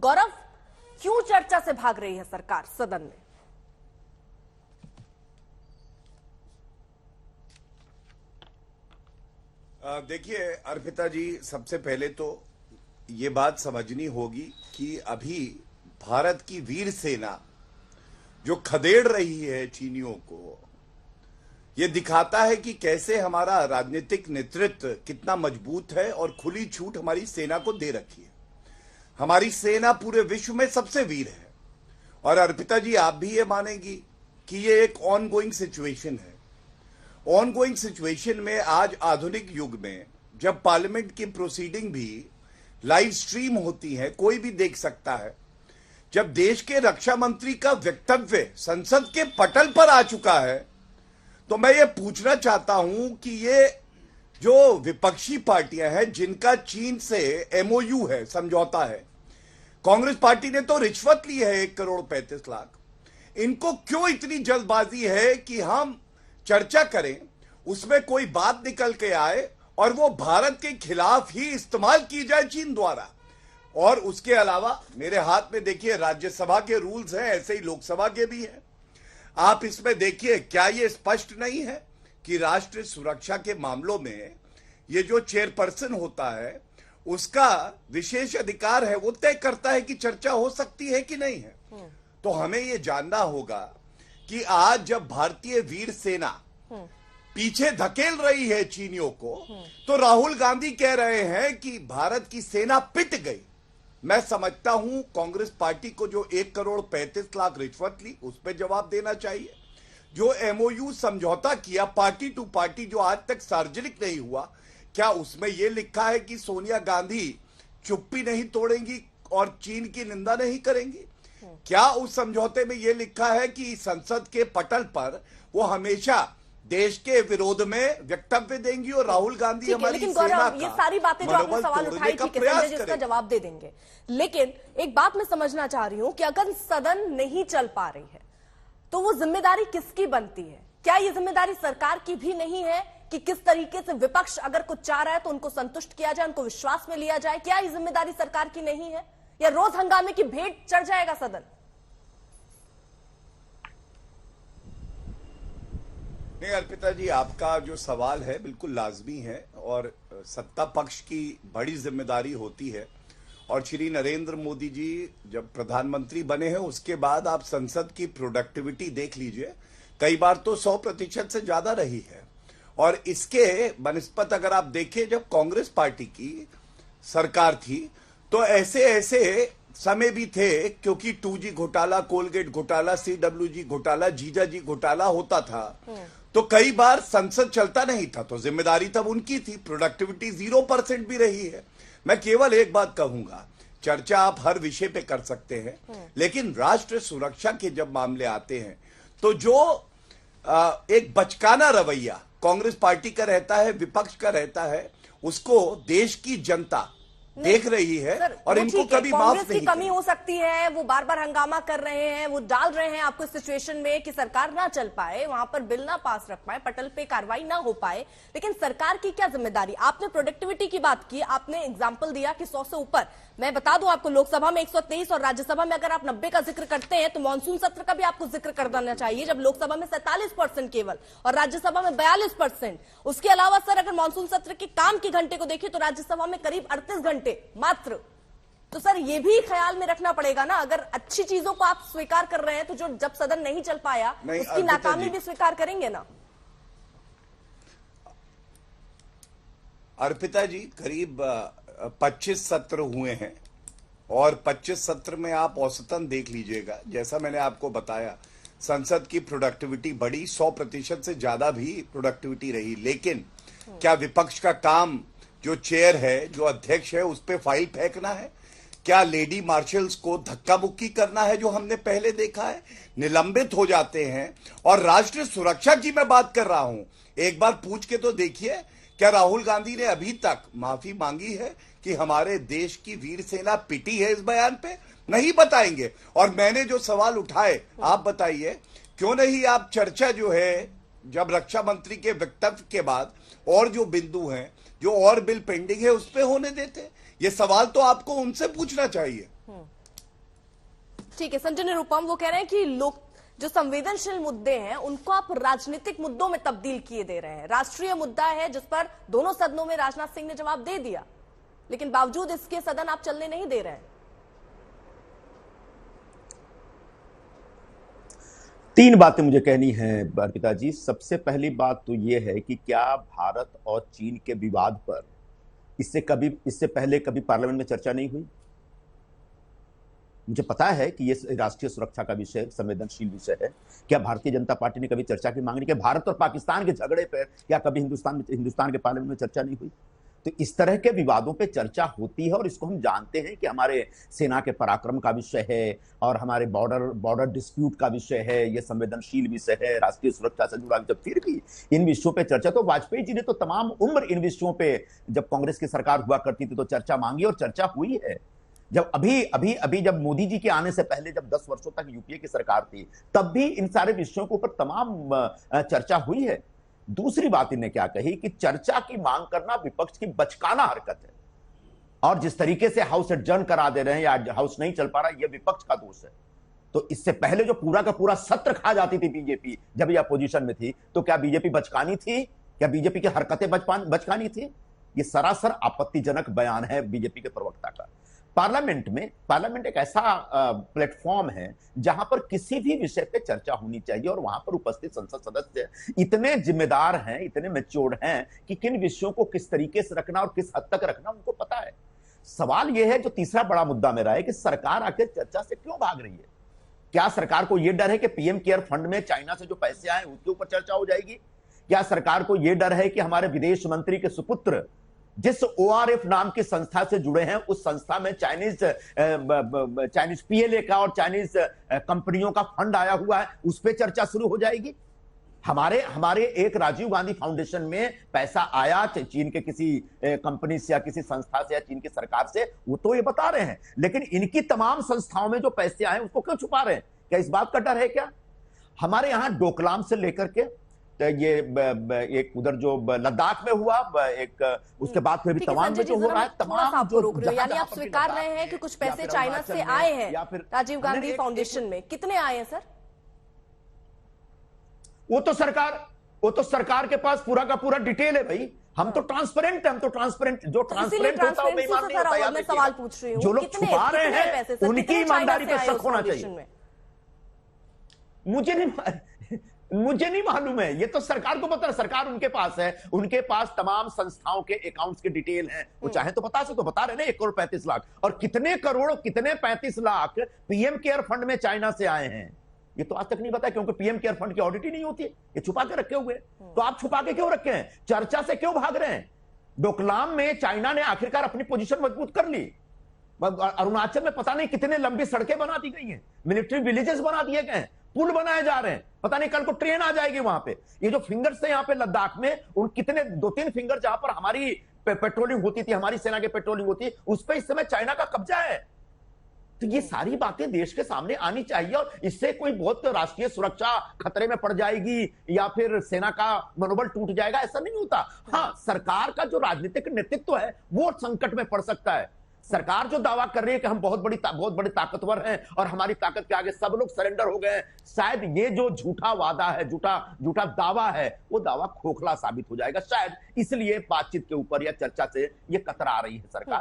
गौरव, क्यों चर्चा से भाग रही है सरकार सदन में? देखिए अर्पिता जी, सबसे पहले तो ये बात समझनी होगी कि अभी भारत की वीर सेना जो खदेड़ रही है चीनियों को, ये दिखाता है कि कैसे हमारा राजनीतिक नेतृत्व कितना मजबूत है और खुली छूट हमारी सेना को दे रखी है। हमारी सेना पूरे विश्व में सबसे वीर है। और अर्पिता जी, आप भी ये मानेंगी कि ये एक ऑनगोइंग सिचुएशन है। ऑनगोइंग सिचुएशन में आज आधुनिक युग में जब पार्लियामेंट की प्रोसीडिंग भी लाइव स्ट्रीम होती है, कोई भी देख सकता है, जब देश के रक्षा मंत्री का वक्तव्य संसद के पटल पर आ चुका है, तो मैं ये पूछना चाहता हूं कि ये जो विपक्षी पार्टियां हैं जिनका चीन से एमओयू है, समझौता है, कांग्रेस पार्टी ने तो रिश्वत ली है 1,35,00,000, इनको क्यों इतनी जल्दबाजी है कि हम चर्चा करें, उसमें कोई बात निकल के आए और वो भारत के खिलाफ ही इस्तेमाल की जाए चीन द्वारा। और उसके अलावा मेरे हाथ में देखिए राज्यसभा के रूल्स हैं, ऐसे ही लोकसभा के भी हैं। आप इसमें देखिए, क्या ये स्पष्ट नहीं है कि राष्ट्रीय सुरक्षा के मामलों में ये जो चेयरपर्सन होता है उसका विशेष अधिकार है, वो तय करता है कि चर्चा हो सकती है कि नहीं है। तो हमें ये जानना होगा कि आज जब भारतीय वीर सेना पीछे धकेल रही है चीनियों को, तो राहुल गांधी कह रहे हैं कि भारत की सेना पिट गई। मैं समझता हूं कांग्रेस पार्टी को जो 1,35,00,000 रिश्वत ली, उस पर जवाब देना चाहिए। जो एमओयू समझौता किया पार्टी टू पार्टी, जो आज तक सार्वजनिक नहीं हुआ, क्या उसमें यह लिखा है कि सोनिया गांधी चुप्पी नहीं तोड़ेंगी और चीन की निंदा नहीं करेंगी? क्या उस समझौते में यह लिखा है कि संसद के पटल पर वो हमेशा देश के विरोध में वक्तव्य देंगी और राहुल गांधी हमारी सेना का ये सारी बातें जो आपने सवाल उठाई थी, संजय जी इसका जवाब दे देंगे। लेकिन एक बात मैं समझना चाह रही हूं कि अगर सदन नहीं चल पा रही है तो वो जिम्मेदारी किसकी बनती है? क्या ये जिम्मेदारी सरकार की भी नहीं है कि किस तरीके से विपक्ष अगर कुछ चाह रहा है तो उनको संतुष्ट किया जाए, उनको विश्वास में लिया जाए? क्या ये जिम्मेदारी सरकार की नहीं है, या रोज हंगामे की भेंट चढ़ जाएगा सदन? नहीं अर्पिता जी, आपका जो सवाल है बिल्कुल लाजमी है और सत्ता पक्ष की बड़ी जिम्मेदारी होती है। और श्री नरेंद्र मोदी जी जब प्रधानमंत्री बने हैं उसके बाद आप संसद की प्रोडक्टिविटी देख लीजिए, कई बार तो 100% से ज्यादा रही है। और इसके बनस्पत अगर आप देखें, जब कांग्रेस पार्टी की सरकार थी तो ऐसे ऐसे समय भी थे, क्योंकि 2G घोटाला, कोलगेट घोटाला, CWG घोटाला, जीजाजी घोटाला होता था, तो कई बार संसद चलता नहीं था, तो जिम्मेदारी तब उनकी थी। प्रोडक्टिविटी 0% भी रही है। मैं केवल एक बात कहूंगा, चर्चा आप हर विषय पे कर सकते हैं, लेकिन राष्ट्र सुरक्षा के जब मामले आते हैं तो जो एक बचकाना रवैया कांग्रेस पार्टी का रहता है, विपक्ष का रहता है, उसको देश की जनता देख रही है और इनको कभी माफ नहीं। कांग्रेस की कमी हो सकती है, वो बार बार हंगामा कर रहे हैं, वो डाल रहे हैं आपको सिचुएशन में कि सरकार ना चल पाए, वहां पर बिल ना पास रख पाए, पटल पे कार्रवाई ना हो पाए। लेकिन सरकार की क्या जिम्मेदारी? आपने प्रोडक्टिविटी की बात की, आपने एग्जाम्पल दिया कि 100 से ऊपर। मैं बता दूं आपको, लोकसभा में 123 और राज्यसभा में अगर आप 90 का जिक्र करते हैं तो मानसून सत्र का भी आपको जिक्र कर देना चाहिए, जब लोकसभा में 47% केवल और राज्यसभा में 42%। उसके अलावा सर अगर मानसून सत्र के काम के घंटे को देखें तो राज्यसभा में करीब 38 घंटे मात्र। तो सर ये भी ख्याल में रखना पड़ेगा ना, अगर अच्छी चीजों को आप स्वीकार कर रहे हैं तो जो जब सदन नहीं चल पाया उसकी नाकामी भी स्वीकार करेंगे ना? अर्पिता जी, करीब 25 सत्र हुए हैं और 25 सत्र में आप औसतन देख लीजिएगा, जैसा मैंने आपको बताया, संसद की प्रोडक्टिविटी बढ़ी, 100% से ज्यादा भी प्रोडक्टिविटी रही। लेकिन क्या विपक्ष का काम जो चेयर है, जो अध्यक्ष है, उस पर फाइल फेंकना है? क्या लेडी मार्शल्स को धक्का मुक्की करना है, जो हमने पहले देखा है? निलंबित हो जाते हैं। और राष्ट्रीय सुरक्षा की मैं बात कर रहा हूं, एक बार पूछ के तो देखिए, क्या राहुल गांधी ने अभी तक माफी मांगी है कि हमारे देश की वीर सेना पिटी है? इस बयान पे नहीं बताएंगे। और मैंने जो सवाल उठाए, आप बताइए, क्यों नहीं आप चर्चा जो है, जब रक्षा मंत्री के वक्तव्य के बाद और जो बिंदु हैं, जो और बिल पेंडिंग है, उस पे होने देते? ये सवाल तो आपको उनसे पूछना चाहिए। ठीक है, संजय निरुपम वो कह रहे हैं कि लोग जो संवेदनशील मुद्दे हैं उनको आप राजनीतिक मुद्दों में तब्दील किए दे रहे हैं। राष्ट्रीय मुद्दा है जिस पर दोनों सदनों में राजनाथ सिंह ने जवाब दे दिया, लेकिन बावजूद इसके सदन आप चलने नहीं दे रहे हैं। 3 बातें मुझे कहनी है अर्पिता जी। सबसे पहली बात तो यह है कि क्या भारत और चीन के विवाद पर इससे पहले कभी पार्लियामेंट में चर्चा नहीं हुई? मुझे पता है कि यह राष्ट्रीय सुरक्षा का विषय, संवेदनशील विषय है। क्या भारतीय जनता पार्टी ने कभी चर्चा की मांग नहीं? क्या भारत और पाकिस्तान के झगड़े पर क्या कभी हिंदुस्तान के पार्लियामेंट में चर्चा नहीं हुई? तो इस तरह के विवादों पे चर्चा होती है और इसको हम जानते हैं कि हमारे सेना के पराक्रम का विषय है और हमारे बॉर्डर डिस्प्यूट का विषय है। ये संवेदनशील विषय है, राष्ट्रीय सुरक्षा से जुड़ा विषय। फिर भी इन विषयों पे चर्चा, तो वाजपेयी जी ने तो तमाम उम्र इन विषयों पे, जब कांग्रेस की सरकार हुआ करती थी तो चर्चा मांगी और चर्चा हुई है। जब अभी जब मोदी जी के आने से पहले, जब 10 वर्षों तक यूपीए की सरकार थी, तब भी इन सारे विषयों के ऊपर तमाम चर्चा हुई है। दूसरी बात इन्हें क्या कही कि चर्चा की मांग करना विपक्ष की बचकाना हरकत है, और जिस तरीके से हाउस एडजर्न करा दे रहे हैं या हाउस नहीं चल पा रहा, यह विपक्ष का दोष है। तो इससे पहले जो पूरा का पूरा सत्र खा जाती थी बीजेपी जब यह अपोजिशन में थी, तो क्या बीजेपी बचकानी थी? क्या बीजेपी की हरकतें बचकानी थी? यह सरासर आपत्तिजनक बयान है बीजेपी के प्रवक्ता का। पार्लियामेंट एक ऐसा प्लेटफॉर्म है जहां पर किसी भी विषय पे चर्चा होनी चाहिए, और वहां पर उपस्थित संसद सदस्य इतने जिम्मेदार हैं, इतने मैच्योर्ड हैं कि किन विषयों को किस तरीके से रखना और किस हद तक रखना उनको पता है। सवाल यह है, जो तीसरा बड़ा मुद्दा मेरा है, कि सरकार आखिर चर्चा से क्यों भाग रही है? क्या सरकार को यह डर है कि पीएम केयर फंड में चाइना से जो पैसे आए उसके ऊपर चर्चा हो जाएगी? क्या सरकार को यह डर है कि हमारे विदेश मंत्री के सुपुत्र जिस ओआरएफ नाम की संस्था से जुड़े हैं, उस संस्था में चाइनीज पीएलए का और चाइनीज कंपनियों का फंड आया हुआ है, उस पर चर्चा शुरू हो जाएगी? हमारे एक राजीव गांधी फाउंडेशन में पैसा आया चीन के किसी कंपनी से या किसी संस्था से या चीन की सरकार से, वो तो ये बता रहे हैं, लेकिन इनकी तमाम संस्थाओं में जो पैसे आए उसको क्यों छुपा रहे हैं? क्या इस बात का डर है क्या? हमारे यहां डोकलाम से लेकर के ये एक उधर जो लद्दाख में हुआ, एक उसके बाद फिर भी तमाम में जो हो रहा है, तमाम जो रोक रहे हो, यानी आप स्वीकार रहे हैं कि कुछ पैसे चाइना से आए हैं राजीव गांधी फाउंडेशन में। कितने आए हैं सर? वो तो सरकार के पास पूरा का पूरा डिटेल है भाई। हम तो ट्रांसपेरेंट है, जो ट्रांसपेरेंट होता है ईमानदारी नहीं होता। मैं सवाल पूछ रही हूँ, जो लोग छुपा रहे हैं उनकी ईमानदारी पे शक होना चाहिए। मुझे नहीं मालूम है, ये तो सरकार को पता है। सरकार उनके पास है, उनके पास तमाम संस्थाओं के अकाउंट्स के डिटेल हैं। वो चाहे तो बता सकते, तो बता रहे ना 1 करोड़ 35 लाख, और कितने करोड़ कितने 35 लाख पीएम केयर फंड में चाइना से आए हैं, ये तो आज तक नहीं पता, क्योंकि पीएम केयर फंड की ऑडिट ही नहीं होती है, ये छुपा के रखे हुए। तो आप छुपा के क्यों रखे हैं? चर्चा से क्यों भाग रहे हैं? डोकलाम में चाइना ने आखिरकार अपनी पोजीशन मजबूत कर ली। अरुणाचल में पता नहीं कितने लंबी सड़कें बना दी गई हैं, मिलिट्री विलेजेस बना दिए गए हैं, पुल बनाए जा रहे हैं, पता नहीं कल को ट्रेन आ जाएगी वहां पे। ये जो फिंगर्स है यहाँ पे लद्दाख में, उन कितने 2-3 फिंगर जहां पर हमारी पेट्रोलिंग होती थी, हमारी सेना की पेट्रोलिंग होती, उस पर इस समय चाइना का कब्जा है। तो ये सारी बातें देश के सामने आनी चाहिए, और इससे कोई बहुत राष्ट्रीय सुरक्षा खतरे में पड़ जाएगी या फिर सेना का मनोबल टूट जाएगा, ऐसा नहीं होता। हाँ, सरकार का जो राजनीतिक नेतृत्व है वो संकट में पड़ सकता है। सरकार जो दावा कर रही है कि हम बहुत बड़ी ताकतवर हैं और हमारी ताकत के आगे सब लोग सरेंडर हो गए, शायद ये जो झूठा वादा है, झूठा दावा है, वो दावा खोखला साबित हो जाएगा। शायद इसलिए बातचीत के ऊपर या चर्चा से ये कतरा रही है सरकार।